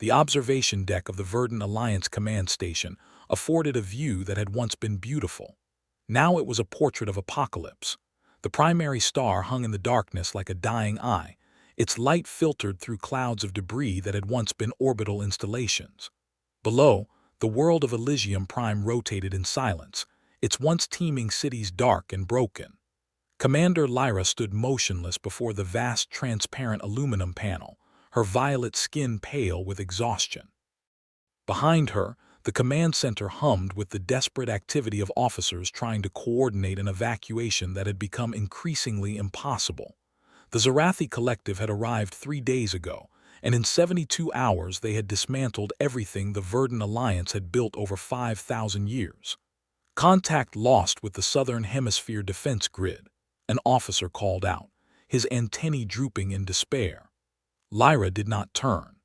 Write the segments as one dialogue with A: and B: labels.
A: The observation deck of the Verdant Alliance command station afforded a view that had once been beautiful. Now it was a portrait of apocalypse. The primary star hung in the darkness like a dying eye, its light filtered through clouds of debris that had once been orbital installations. Below, the world of Elysium Prime rotated in silence, its once teeming cities dark and broken. Commander Lyra stood motionless before the vast transparent aluminum panel, her violet skin pale with exhaustion. Behind her, the command center hummed with the desperate activity of officers trying to coordinate an evacuation that had become increasingly impossible. The Zarathi Collective had arrived 3 days ago, and in 72 hours they had dismantled everything the Verdant Alliance had built over 5,000 years. Contact lost with the Southern Hemisphere defense grid, an officer called out, his antennae drooping in despair. Lyra did not turn.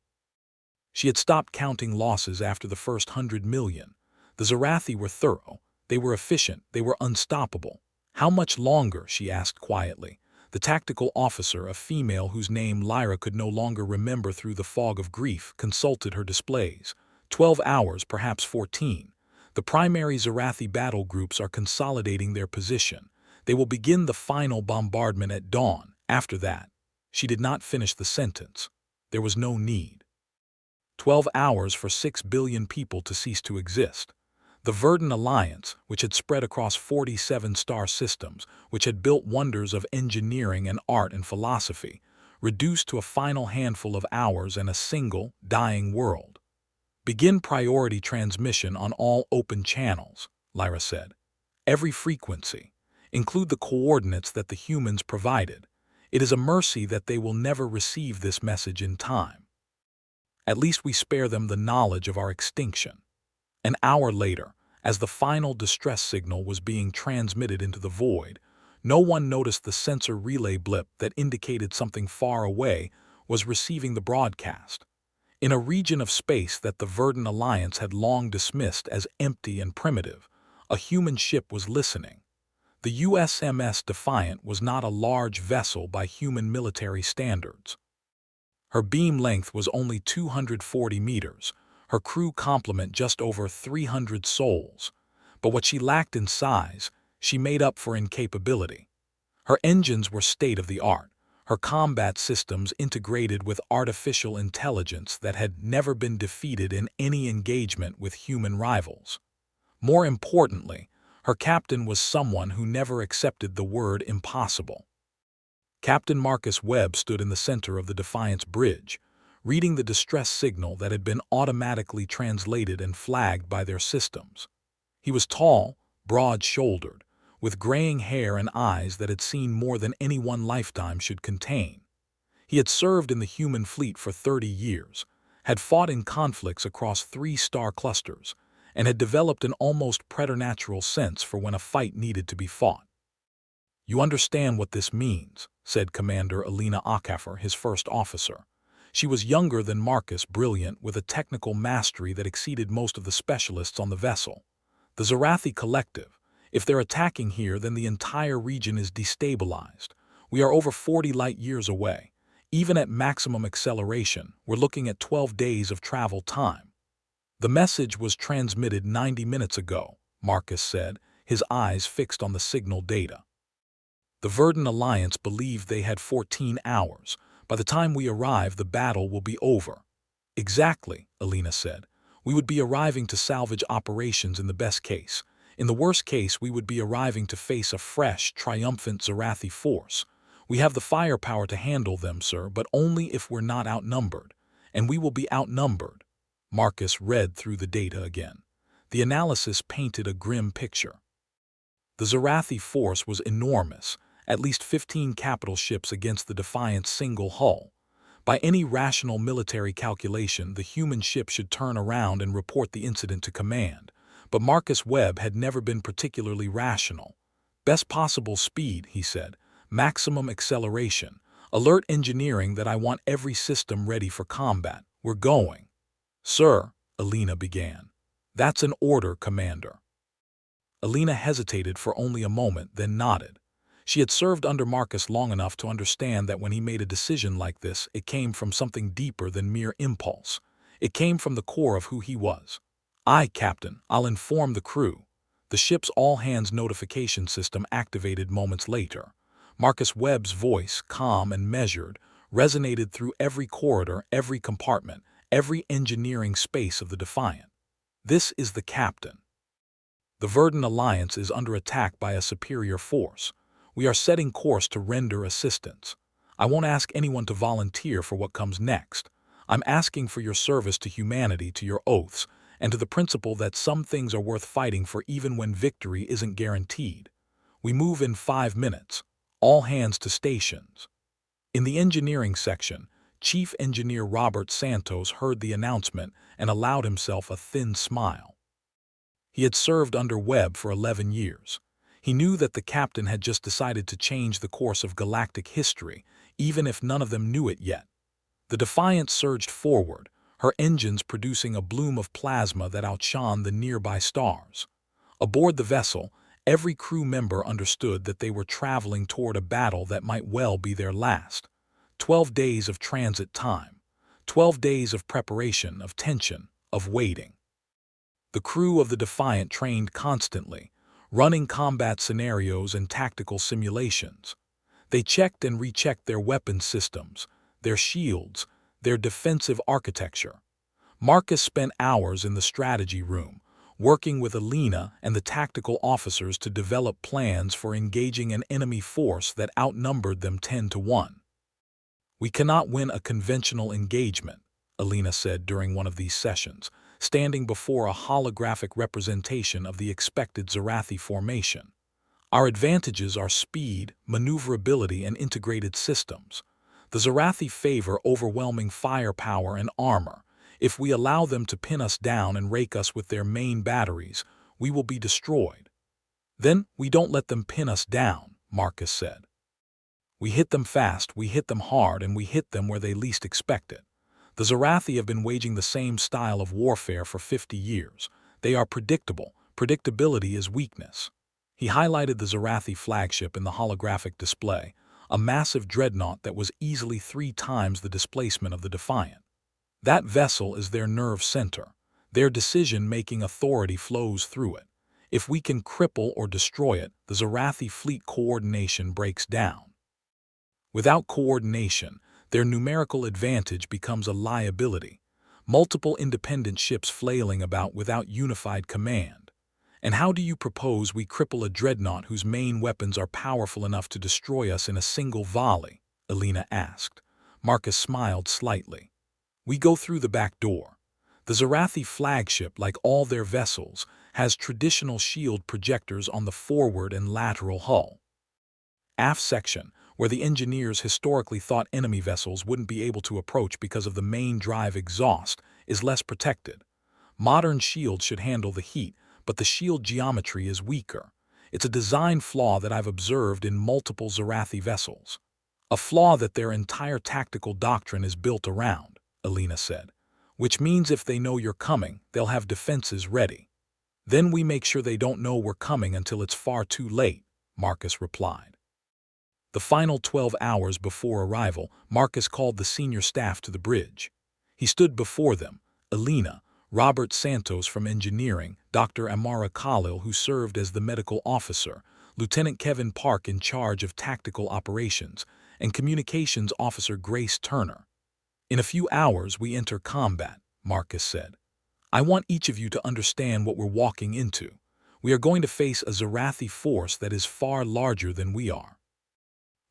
A: She had stopped counting losses after the first 100 million. The Zarathi were thorough, they were efficient, they were unstoppable. How much longer, she asked quietly. The tactical officer, a female whose name Lyra could no longer remember through the fog of grief, consulted her displays. 12 hours, perhaps 14. The primary Zarathi battle groups are consolidating their position. They will begin the final bombardment at dawn. After that, she did not finish the sentence. There was no need. 12 hours for 6 billion people to cease to exist. The Verdant Alliance, which had spread across 47 star systems, which had built wonders of engineering and art and philosophy, reduced to a final handful of hours and a single, dying world. Begin priority transmission on all open channels, Lyra said. Every frequency. Include the coordinates that the humans provided. It is a mercy that they will never receive this message in time. At least we spare them the knowledge of our extinction. An hour later, as the final distress signal was being transmitted into the void, no one noticed the sensor relay blip that indicated something far away was receiving the broadcast. In a region of space that the Verdant Alliance had long dismissed as empty and primitive, a human ship was listening. The USMS Defiant was not a large vessel by human military standards. Her beam length was only 240 meters, her crew complement just over 300 souls. But what she lacked in size, she made up for in capability. Her engines were state-of-the-art, her combat systems integrated with artificial intelligence that had never been defeated in any engagement with human rivals. More importantly, her captain was someone who never accepted the word impossible. Captain Marcus Webb stood in the center of the Defiance bridge, reading the distress signal that had been automatically translated and flagged by their systems. He was tall, broad-shouldered, with graying hair and eyes that had seen more than any one lifetime should contain. He had served in the human fleet for 30 years, had fought in conflicts across 3 star clusters, and had developed an almost preternatural sense for when a fight needed to be fought. "You understand what this means," said Commander Alina Akafer, his first officer. She was younger than Marcus, brilliant, with a technical mastery that exceeded most of the specialists on the vessel. The Zarathi Collective, if they're attacking here, then the entire region is destabilized. We are over 40 light years away. Even at maximum acceleration, we're looking at 12 days of travel time. The message was transmitted 90 minutes ago, Marcus said, his eyes fixed on the signal data. The Verdant Alliance believed they had 14 hours. By the time we arrive, the battle will be over. Exactly, Alina said. We would be arriving to salvage operations in the best case. In the worst case, we would be arriving to face a fresh, triumphant Zarathi force. We have the firepower to handle them, sir, but only if we're not outnumbered. And we will be outnumbered. Marcus read through the data again. The analysis painted a grim picture. The Zarathi force was enormous, at least 15 capital ships against the Defiant's single hull. By any rational military calculation, the human ship should turn around and report the incident to command. But Marcus Webb had never been particularly rational. "Best possible speed," he said. "Maximum acceleration. Alert engineering that I want every system ready for combat. We're going." "Sir," Alina began. "That's an order, Commander." Alina hesitated for only a moment, then nodded. She had served under Marcus long enough to understand that when he made a decision like this, it came from something deeper than mere impulse. It came from the core of who he was. "Aye, Captain, I'll inform the crew." The ship's all-hands notification system activated moments later. Marcus Webb's voice, calm and measured, resonated through every corridor, every compartment, every engineering space of the Defiant. "This is the captain. The Verdant Alliance is under attack by a superior force. We are setting course to render assistance. I won't ask anyone to volunteer for what comes next. I'm asking for your service to humanity, to your oaths, and to the principle that some things are worth fighting for even when victory isn't guaranteed. We move in 5 minutes. All hands to stations." In the engineering section, Chief Engineer Robert Santos heard the announcement and allowed himself a thin smile. He had served under Webb for 11 years. He knew that the captain had just decided to change the course of galactic history, even if none of them knew it yet. The Defiant surged forward, her engines producing a bloom of plasma that outshone the nearby stars. Aboard the vessel, every crew member understood that they were traveling toward a battle that might well be their last. 12 days of transit time. 12 days of preparation, of tension, of waiting. The crew of the Defiant trained constantly, running combat scenarios and tactical simulations. They checked and rechecked their weapons systems, their shields, their defensive architecture. Marcus spent hours in the strategy room, working with Alina and the tactical officers to develop plans for engaging an enemy force that outnumbered them 10-1. "We cannot win a conventional engagement," Alina said during one of these sessions, standing before a holographic representation of the expected Zarathi formation. "Our advantages are speed, maneuverability, and integrated systems. The Zarathi favor overwhelming firepower and armor. If we allow them to pin us down and rake us with their main batteries, we will be destroyed." "Then we don't let them pin us down," Marcus said. "We hit them fast, we hit them hard, and we hit them where they least expect it. The Zarathi have been waging the same style of warfare for 50 years. They are predictable. Predictability is weakness." He highlighted the Zarathi flagship in the holographic display, a massive dreadnought that was easily 3 times the displacement of the Defiant. "That vessel is their nerve center. Their decision-making authority flows through it. If we can cripple or destroy it, the Zarathi fleet coordination breaks down. Without coordination, their numerical advantage becomes a liability. Multiple independent ships flailing about without unified command. And how do you propose we cripple a dreadnought whose main weapons are powerful enough to destroy us in a single volley?" Alina asked. Marcus smiled slightly. "We go through the back door. The Zarathi flagship, like all their vessels, has traditional shield projectors on the forward and lateral hull. Aft section, where the engineers historically thought enemy vessels wouldn't be able to approach because of the main drive exhaust, is less protected. Modern shields should handle the heat, but the shield geometry is weaker. It's a design flaw that I've observed in multiple Zarathi vessels. A flaw that their entire tactical doctrine is built around," Alina said. "Which means if they know you're coming, they'll have defenses ready." "Then we make sure they don't know we're coming until it's far too late," Marcus replied. The final 12 hours before arrival, Marcus called the senior staff to the bridge. He stood before them, Alina, Robert Santos from engineering, Dr. Amara Khalil, who served as the medical officer, Lieutenant Kevin Park in charge of tactical operations, and communications officer Grace Turner. "In a few hours we enter combat," Marcus said. "I want each of you to understand what we're walking into. We are going to face a Zarathi force that is far larger than we are.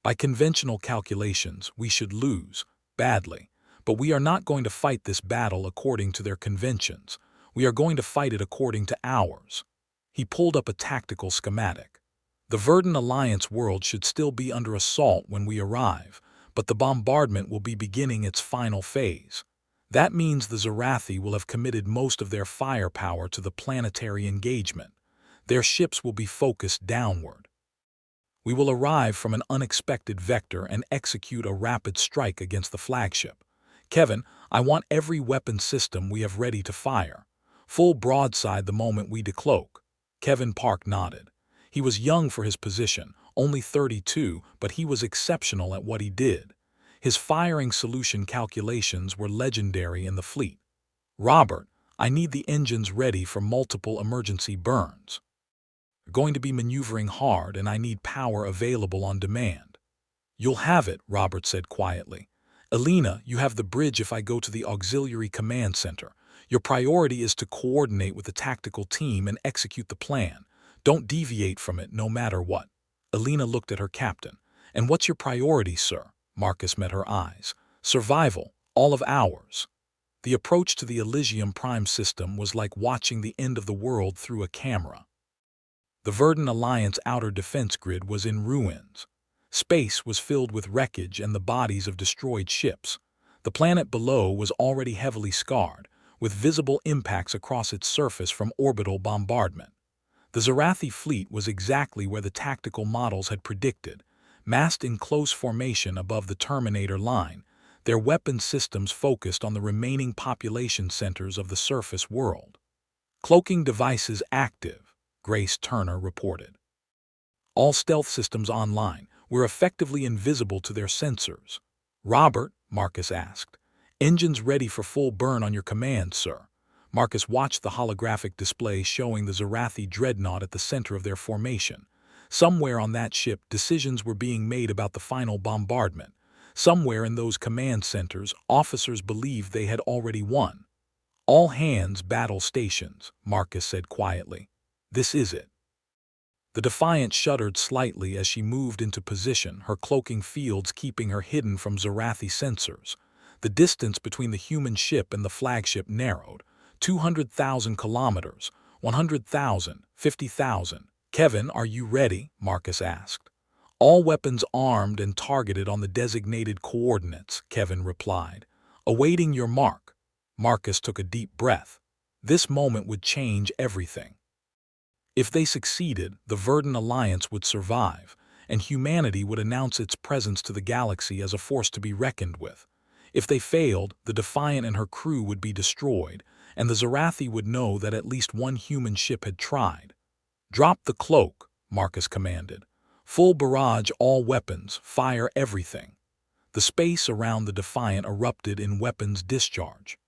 A: By conventional calculations, we should lose, badly, but we are not going to fight this battle according to their conventions. We are going to fight it according to ours." He pulled up a tactical schematic. "The Verdant Alliance world should still be under assault when we arrive, but the bombardment will be beginning its final phase. That means the Zarathi will have committed most of their firepower to the planetary engagement. Their ships will be focused downward. We will arrive from an unexpected vector and execute a rapid strike against the flagship. Kevin, I want every weapon system we have ready to fire. Full broadside the moment we decloak." Kevin Park nodded. He was young for his position, only 32, but he was exceptional at what he did. His firing solution calculations were legendary in the fleet. Robert, I need the engines ready for multiple emergency burns. We're going to be maneuvering hard and I need power available on demand. You'll have it, Robert said quietly. Elena, you have the bridge if I go to the auxiliary command center. Your priority is to coordinate with the tactical team and execute the plan. Don't deviate from it no matter what. Elena looked at her captain. And what's your priority, sir? Marcus met her eyes. Survival, all of ours. The approach to the Elysium Prime system was like watching the end of the world through a camera. The Verdant Alliance outer defense grid was in ruins. Space was filled with wreckage and the bodies of destroyed ships. The planet below was already heavily scarred, with visible impacts across its surface from orbital bombardment. The Zarathi fleet was exactly where the tactical models had predicted, massed in close formation above the Terminator line, their weapon systems focused on the remaining population centers of the surface world. Cloaking devices active, Grace Turner reported. All stealth systems online were effectively invisible to their sensors. Robert, Marcus asked, engines ready for full burn on your command, sir. Marcus watched the holographic display showing the Zarathi dreadnought at the center of their formation. Somewhere on that ship, decisions were being made about the final bombardment. Somewhere in those command centers, officers believed they had already won. All hands battle stations, Marcus said quietly. This is it. The Defiant shuddered slightly as she moved into position, her cloaking fields keeping her hidden from Zarathi sensors. The distance between the human ship and the flagship narrowed. 200,000 kilometers, 100,000, 50,000. Kevin, are you ready? Marcus asked. All weapons armed and targeted on the designated coordinates, Kevin replied. Awaiting your mark. Marcus took a deep breath. This moment would change everything. If they succeeded, the Verdant Alliance would survive, and humanity would announce its presence to the galaxy as a force to be reckoned with. If they failed, the Defiant and her crew would be destroyed, and the Zarathi would know that at least one human ship had tried. Drop the cloak, Marcus commanded. Full barrage all weapons, fire everything. The space around the Defiant erupted in weapons discharge.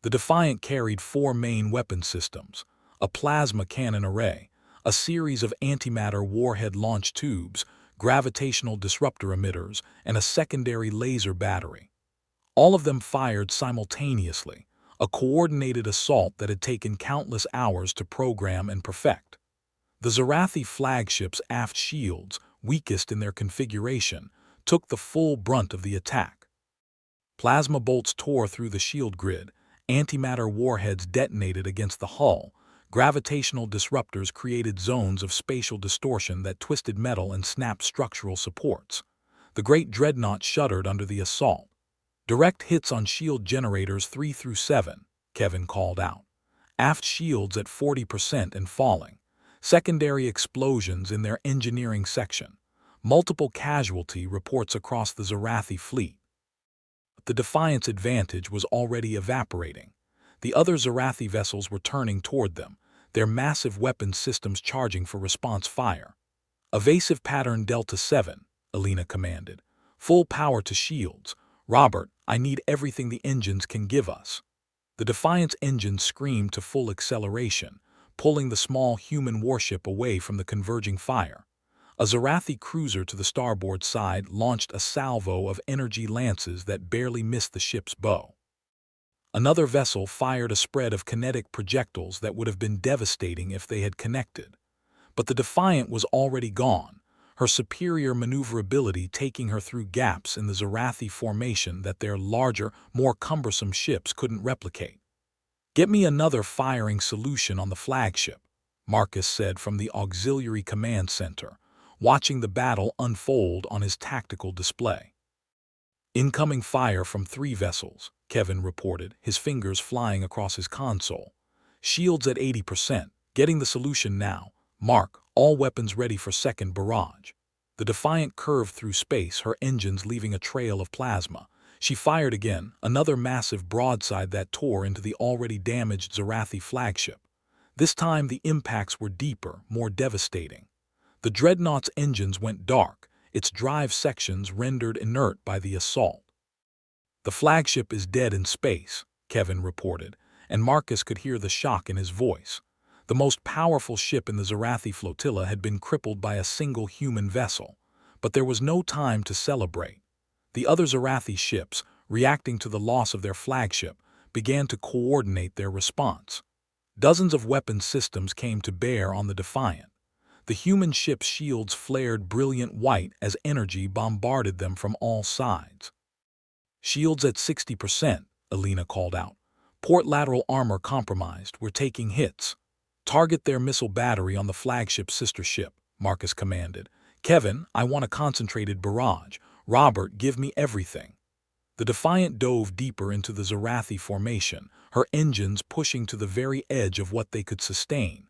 A: The Defiant carried 4 main weapon systems, a plasma cannon array, a series of antimatter warhead launch tubes, gravitational disruptor emitters, and a secondary laser battery. All of them fired simultaneously, a coordinated assault that had taken countless hours to program and perfect. The Zarathi flagship's aft shields, weakest in their configuration, took the full brunt of the attack. Plasma bolts tore through the shield grid, antimatter warheads detonated against the hull, gravitational disruptors created zones of spatial distortion that twisted metal and snapped structural supports. The great dreadnought shuddered under the assault. Direct hits on shield generators 3 through 7, Kevin called out. Aft shields at 40% and falling. Secondary explosions in their engineering section. Multiple casualty reports across the Zarathi fleet. The Defiant's advantage was already evaporating. The other Zarathi vessels were turning toward them, their massive weapons systems charging for response fire. Evasive pattern Delta 7, Elena commanded. Full power to shields. Robert, I need everything the engines can give us. The Defiant's engines screamed to full acceleration, pulling the small human warship away from the converging fire. A Zarathi cruiser to the starboard side launched a salvo of energy lances that barely missed the ship's bow. Another vessel fired a spread of kinetic projectiles that would have been devastating if they had connected. But the Defiant was already gone, her superior maneuverability taking her through gaps in the Zarathi formation that their larger, more cumbersome ships couldn't replicate. Get me another firing solution on the flagship, Marcus said from the auxiliary command center, watching the battle unfold on his tactical display. Incoming fire from 3 vessels, Kevin reported, his fingers flying across his console. Shields at 80%, getting the solution now. Mark, all weapons ready for second barrage. The Defiant curved through space, her engines leaving a trail of plasma. She fired again, another massive broadside that tore into the already damaged Zarathi flagship. This time the impacts were deeper, more devastating. The dreadnought's engines went dark, its drive sections rendered inert by the assault. The flagship is dead in space, Kevin reported, and Marcus could hear the shock in his voice. The most powerful ship in the Zarathi flotilla had been crippled by a single human vessel. But there was no time to celebrate. The other Zarathi ships, reacting to the loss of their flagship, began to coordinate their response. Dozens of weapon systems came to bear on the Defiant. The human ship's shields flared brilliant white as energy bombarded them from all sides. "Shields at 60%, Alina called out. "Port lateral armor compromised. We're taking hits." "Target their missile battery on the flagship's sister ship," Marcus commanded. "Kevin, I want a concentrated barrage. Robert, give me everything." The Defiant dove deeper into the Zarathi formation, her engines pushing to the very edge of what they could sustain.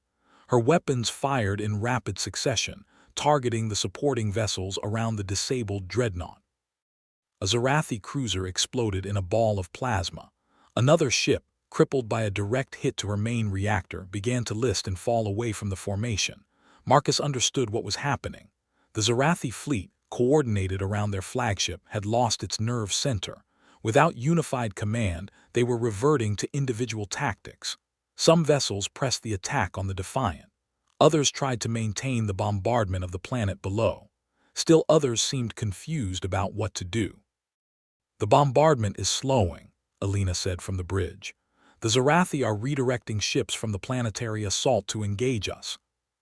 A: Her weapons fired in rapid succession, targeting the supporting vessels around the disabled dreadnought. A Zarathi cruiser exploded in a ball of plasma. Another ship, crippled by a direct hit to her main reactor, began to list and fall away from the formation. Marcus understood what was happening. The Zarathi fleet, coordinated around their flagship, had lost its nerve center. Without unified command, they were reverting to individual tactics. Some vessels pressed the attack on the Defiant. Others tried to maintain the bombardment of the planet below. Still others seemed confused about what to do. "The bombardment is slowing," Alina said from the bridge. "The Zarathi are redirecting ships from the planetary assault to engage us."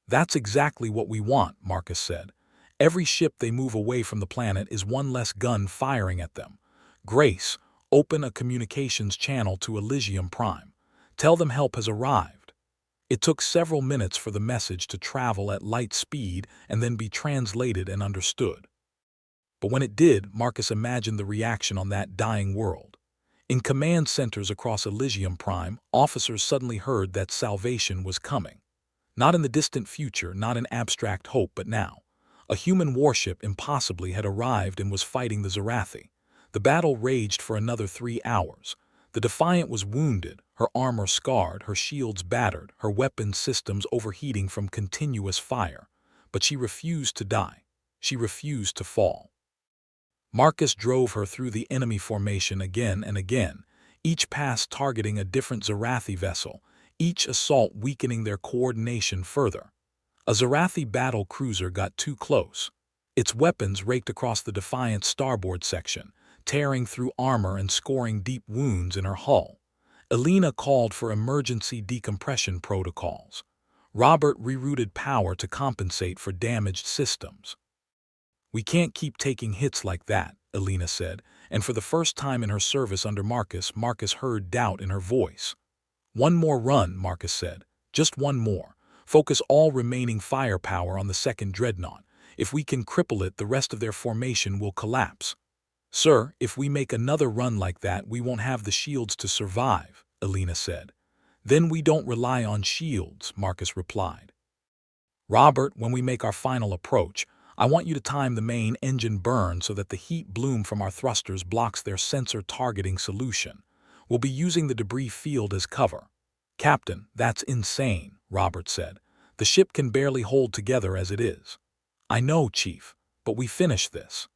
A: "That's exactly what we want," Marcus said. "Every ship they move away from the planet is one less gun firing at them. Grace, open a communications channel to Elysium Prime. Tell them help has arrived." It took several minutes for the message to travel at light speed and then be translated and understood. But when it did, Marcus imagined the reaction on that dying world. In command centers across Elysium Prime, officers suddenly heard that salvation was coming. Not in the distant future, not in abstract hope, but now. A human warship impossibly had arrived and was fighting the Zarathi. The battle raged for another 3 hours. The Defiant was wounded, her armor scarred, her shields battered, her weapon systems overheating from continuous fire. But she refused to die. She refused to fall. Marcus drove her through the enemy formation again and again, each pass targeting a different Zarathi vessel, each assault weakening their coordination further. A Zarathi battle cruiser got too close. Its weapons raked across the Defiant's starboard section, tearing through armor and scoring deep wounds in her hull. Alina called for emergency decompression protocols. Robert rerouted power to compensate for damaged systems. "We can't keep taking hits like that," Alina said, and for the first time in her service under Marcus heard doubt in her voice. "One more run," Marcus said. "Just one more. Focus all remaining firepower on the second dreadnought. If we can cripple it, the rest of their formation will collapse." "Sir, if we make another run like that, we won't have the shields to survive," Alina said. "Then we don't rely on shields," Marcus replied. "Robert, when we make our final approach, I want you to time the main engine burn so that the heat bloom from our thrusters blocks their sensor targeting solution. We'll be using the debris field as cover." "Captain, that's insane," Robert said. "The ship can barely hold together as it is." "I know, Chief, but we finish this."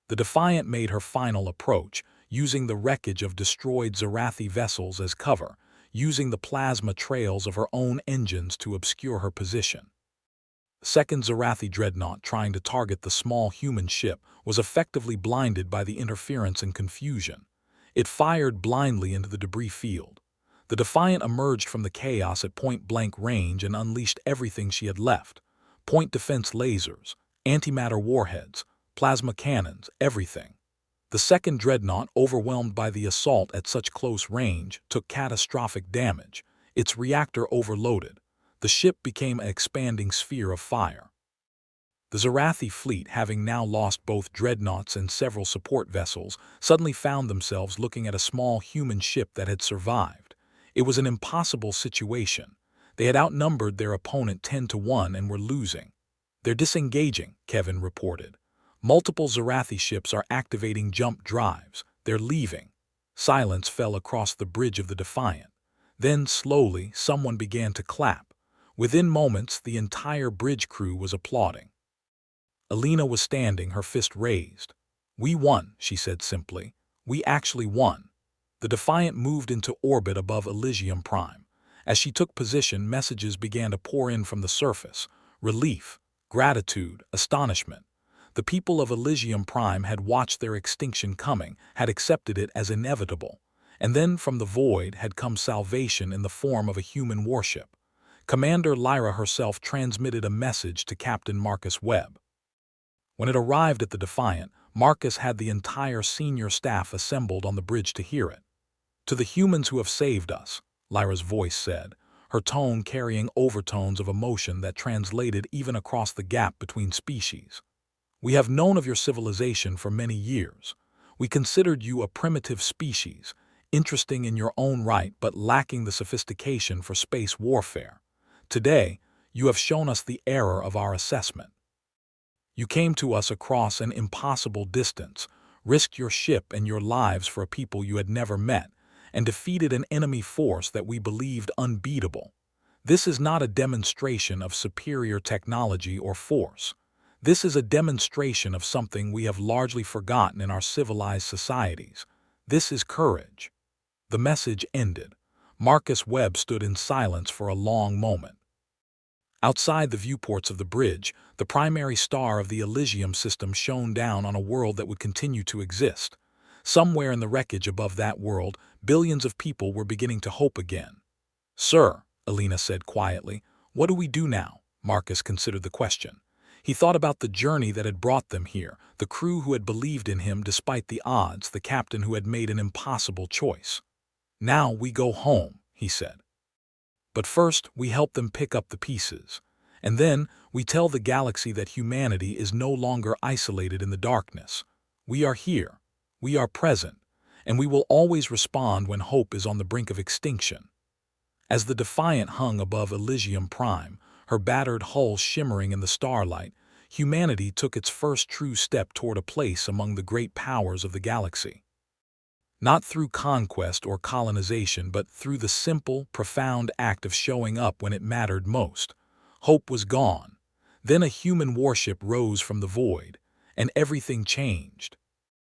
A: The Defiant made her final approach, using the wreckage of destroyed Zarathi vessels as cover, using the plasma trails of her own engines to obscure her position. The second Zarathi dreadnought, trying to target the small human ship, was effectively blinded by the interference and confusion. It fired blindly into the debris field. The Defiant emerged from the chaos at point-blank range and unleashed everything she had left. Point defense lasers, antimatter warheads, plasma cannons, everything. The second dreadnought, overwhelmed by the assault at such close range, took catastrophic damage. Its reactor overloaded. The ship became an expanding sphere of fire. The Zarathi fleet, having now lost both dreadnoughts and several support vessels, suddenly found themselves looking at a small human ship that had survived. It was an impossible situation. They had outnumbered their opponent 10-1 and were losing. "They're disengaging," Kevin reported. "Multiple Zarathi ships are activating jump drives. They're leaving." Silence fell across the bridge of the Defiant. Then, slowly, someone began to clap. Within moments, the entire bridge crew was applauding. Alina was standing, her fist raised. "We won," she said simply. "We actually won." The the Defiant moved into orbit above Elysium Prime. As she took position, messages began to pour in from the surface. Relief, gratitude, astonishment. The people of Elysium Prime had watched their extinction coming, had accepted it as inevitable. And then from the void had come salvation in the form of a human warship. Commander Lyra herself transmitted a message to Captain Marcus Webb. When it arrived at the Defiant, Marcus had the entire senior staff assembled on the bridge to hear it. "To the humans who have saved us," Lyra's voice said, her tone carrying overtones of emotion that translated even across the gap between species. "We have known of your civilization for many years. We considered you a primitive species, interesting in your own right but lacking the sophistication for space warfare. Today, you have shown us the error of our assessment. You came to us across an impossible distance, risked your ship and your lives for a people you had never met, and defeated an enemy force that we believed unbeatable. This is not a demonstration of superior technology or force. This is a demonstration of something we have largely forgotten in our civilized societies. This is courage." The message ended. Marcus Webb stood in silence for a long moment. Outside the viewports of the bridge, the primary star of the Elysium system shone down on a world that would continue to exist. Somewhere in the wreckage above that world, billions of people were beginning to hope again. "Sir," Alina said quietly, "what do we do now?" Marcus considered the question. He thought about the journey that had brought them here, the crew who had believed in him despite the odds, the captain who had made an impossible choice. "Now we go home," he said. "But first we help them pick up the pieces. And then we tell the galaxy that humanity is no longer isolated in the darkness. We are here, we are present, and we will always respond when hope is on the brink of extinction." As the Defiant hung above Elysium Prime, her battered hull shimmering in the starlight, humanity took its first true step toward a place among the great powers of the galaxy. Not through conquest or colonization, but through the simple, profound act of showing up when it mattered most. Hope was gone. Then a human warship rose from the void, and everything changed.